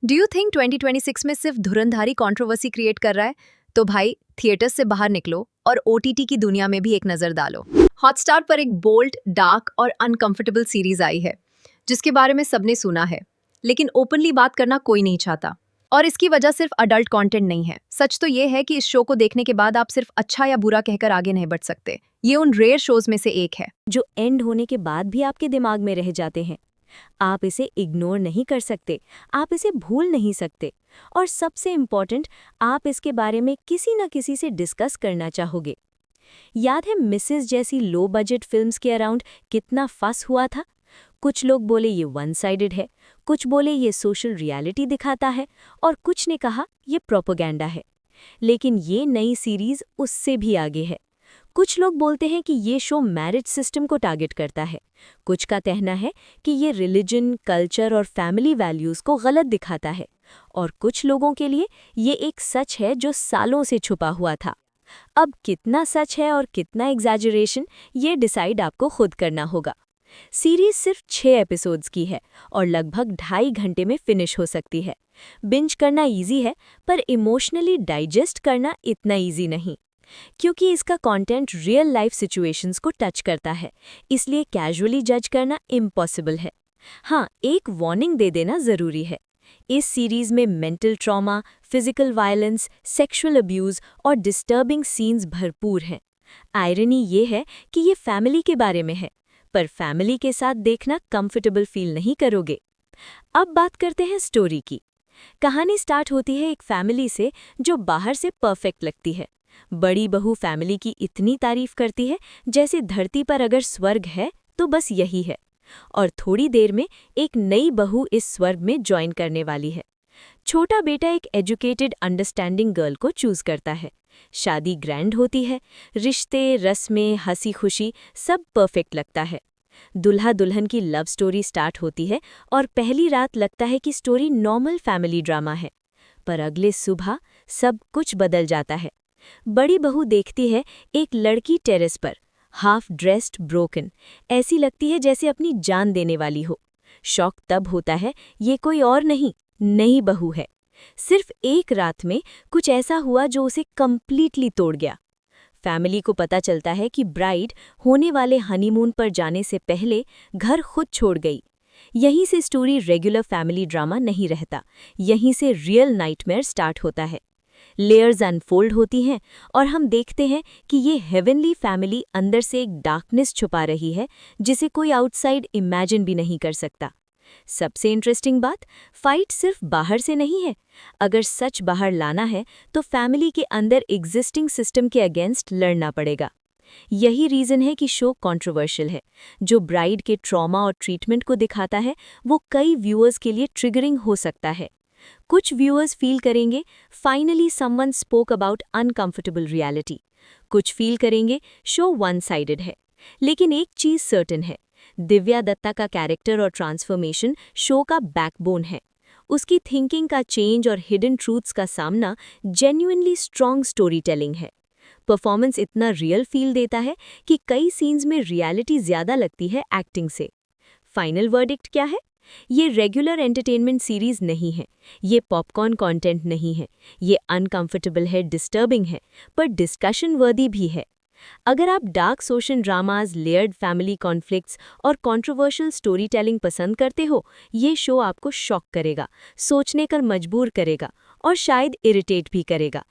Do you think 2026 में सिर्फ धुरंधारी controversy create कर रहा है? तो भाई थिएटर्स से बाहर निकलो और ओटीटी की दुनिया में भी एक नजर डालो। हॉटस्टार पर एक बोल्ड, डार्क और अनकंफर्टेबल सीरीज आई है जिसके बारे में सबने सुना है, लेकिन ओपनली बात करना कोई नहीं चाहता। और इसकी वजह सिर्फ अडल्ट कंटेंट नहीं है। सच तो ये है कि इस शो को देखने के बाद आप सिर्फ अच्छा या बुरा कहकर आगे नहीं बढ़ सकते। ये उन रेयर शोज में से एक है जो एंड होने के बाद भी आपके दिमाग में रह जाते हैं। आप इसे इग्नोर नहीं कर सकते, आप इसे भूल नहीं सकते, और सबसे इम्पॉर्टेंट, आप इसके बारे में किसी न किसी से डिस्कस करना चाहोगे। याद है मिसेस जैसी लो बजट फिल्म्स के अराउंड कितना फस हुआ था? कुछ लोग बोले ये वन साइडेड है, कुछ बोले ये सोशल रियलिटी दिखाता है, और कुछ ने कहा ये प्रोपेगेंडा है। लेकिन ये नई सीरीज उससे भी आगे है। कुछ लोग बोलते हैं कि ये शो मैरिज सिस्टम को टारगेट करता है, कुछ का कहना है कि ये रिलीजन, कल्चर और फैमिली वैल्यूज़ को गलत दिखाता है, और कुछ लोगों के लिए ये एक सच है जो सालों से छुपा हुआ था। अब कितना सच है और कितना एग्जैजरेशन, ये डिसाइड आपको खुद करना होगा। सीरीज सिर्फ 6 एपिसोड्स की है और लगभग 2.5 घंटे में फिनिश हो सकती है। बिंज करना इजी है, पर इमोशनली डाइजेस्ट करना इतना इजी नहीं, क्योंकि इसका कंटेंट रियल लाइफ सिचुएशंस को टच करता है, इसलिए कैजुअली जज करना इम्पॉसिबल है। हाँ, एक वार्निंग दे देना ज़रूरी है। इस सीरीज़ में mental trauma, physical violence, sexual abuse और डिस्टर्बिंग सीन्स भरपूर हैं। आयरनी ये है कि ये फैमिली के बारे में है, पर फैमिली के साथ देखना कंफर्टेबल फील नहीं करोगे। अब बात करते हैं स्टोरी की। कहानी स्टार्ट होती है एक फैमिली से जो बाहर से परफेक्ट लगती है। बड़ी बहू फैमिली की इतनी तारीफ करती है जैसे धरती पर अगर स्वर्ग है तो बस यही है, और थोड़ी देर में एक नई बहू इस स्वर्ग में ज्वाइन करने वाली है। छोटा बेटा एक एजुकेटेड अंडरस्टैंडिंग गर्ल को चूज करता है। शादी ग्रैंड होती है, रिश्ते, रस्में, हंसी खुशी सब परफेक्ट लगता है। दुल्हा दुल्हन की लव स्टोरी स्टार्ट होती है और पहली रात लगता है कि स्टोरी नॉर्मल फैमिली ड्रामा है, पर अगले सुबह सब कुछ बदल जाता है। बड़ी बहू देखती है एक लड़की टेरेस पर, हाफ ड्रेस्ड, ब्रोकन, ऐसी लगती है जैसे अपनी जान देने वाली हो। शॉक तब होता है, ये कोई और नहीं, नई बहू है। सिर्फ एक रात में कुछ ऐसा हुआ जो उसे कंप्लीटली तोड़ गया। फैमिली को पता चलता है कि ब्राइड होने वाले हनीमून पर जाने से पहले घर खुद छोड़ गई। यहीं से स्टोरी रेगुलर फैमिली ड्रामा नहीं रहता, यहीं से रियल नाइटमेयर स्टार्ट होता है। लेयर्स अनफोल्ड होती हैं और हम देखते हैं कि ये हेवनली फैमिली अंदर से एक डार्कनेस छुपा रही है जिसे कोई आउटसाइड इमेजिन भी नहीं कर सकता। सबसे इंटरेस्टिंग बात, फाइट सिर्फ बाहर से नहीं है। अगर सच बाहर लाना है तो फैमिली के अंदर एग्जिस्टिंग सिस्टम के अगेंस्ट लड़ना पड़ेगा। यही रीज़न है कि शो कंट्रोवर्शियल है। जो ब्राइड के ट्रॉमा और ट्रीटमेंट को दिखाता है वो कई व्यूअर्स के लिए ट्रिगरिंग हो सकता है। कुछ व्यूअर्स फील करेंगे finally someone spoke about uncomfortable reality, कुछ फील करेंगे शो वन साइडेड है। लेकिन एक चीज़ सर्टेन है, दिव्या दत्ता का कैरेक्टर और ट्रांसफॉर्मेशन शो का बैकबोन है। उसकी थिंकिंग का चेंज और हिडन ट्रूथ्स का सामना जेन्युइनली स्ट्रॉन्ग स्टोरी टेलिंग है। परफॉर्मेंस इतना रियल फील देता है कि कई सीन्स में रियलिटी ज़्यादा लगती है एक्टिंग से। फाइनल वर्डिक्ट क्या है? ये रेगुलर एंटरटेनमेंट सीरीज नहीं है, ये पॉपकॉर्न कंटेंट नहीं है, ये अनकंफर्टेबल है, डिस्टर्बिंग है, पर डिस्कशन वर्दी भी है। अगर आप dark social dramas, layered family conflicts और कंट्रोवर्शियल स्टोरी टेलिंग पसंद करते हो, ये शो आपको शॉक करेगा, सोचने कर मजबूर करेगा और शायद इरिटेट भी करेगा।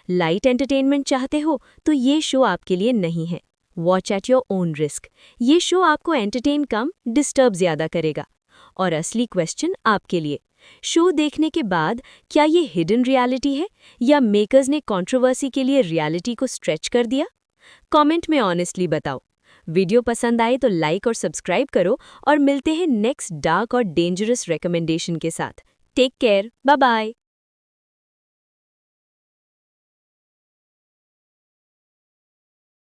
लाइट एंटरटेनमेंट चाहते हो तो ये शो आपके लिए नहीं है। Watch at your own risk. ये शो आपको एंटरटेन कम, डिस्टर्ब ज़्यादा करेगा। और असली क्वेश्चन आपके लिए, शो देखने के बाद क्या ये हिडन रियलिटी है या मेकर्स ने कंट्रोवर्सी के लिए रियलिटी को स्ट्रेच कर दिया? कमेंट में ऑनेस्टली बताओ। वीडियो पसंद आए तो लाइक और सब्सक्राइब करो, और मिलते हैं नेक्स्ट डार्क और डेंजरस रिकमेंडेशन के साथ। Take care, bye bye.